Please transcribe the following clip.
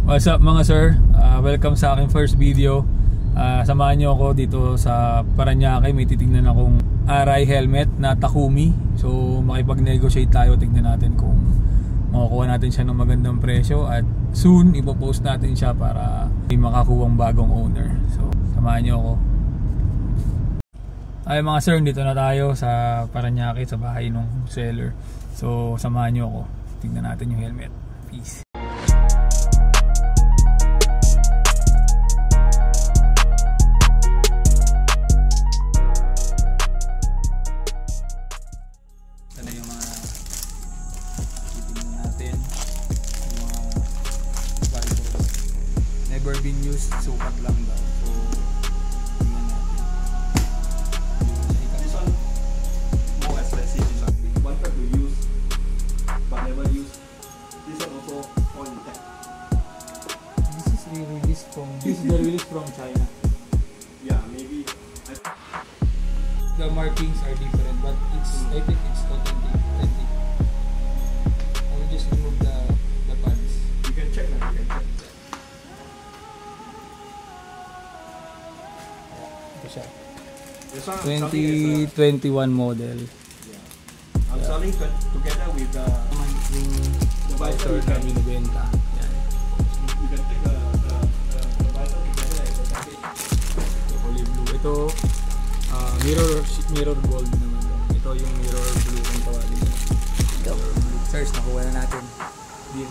What's up mga sir? Welcome sa aking first video. Samahan nyo ako dito sa Parañaque. May titignan akong Arai helmet na Takumi. So makipag-negotiate tayo. Tignan natin kung makakuha natin siya ng magandang presyo. At soon ipopost natin siya para may makakuwang bagong owner. So samahan nyo ako. Ay mga sir, dito na tayo sa Parañaque, sa bahay ng seller. So samahan nyo ako. Tignan natin yung helmet. Peace. Never been used, sukat lang daw. So, tingnan natin. This one more expensive. This one we wanted to use but never use. This one also all intact. This is the release from China. Yeah, maybe. The markings are different, but I think it's authentic. I will just remove the pads. You can check now. You can check. This one 2021 model. Yeah. I'm selling together with the visor. You can binibenta. Yan. You can take the visor together as a package. Holy blue. Ito mirror gold naman. Ito yung mirror blue kung tawagin. Mirror blue. Search, nakuha na natin. Deal.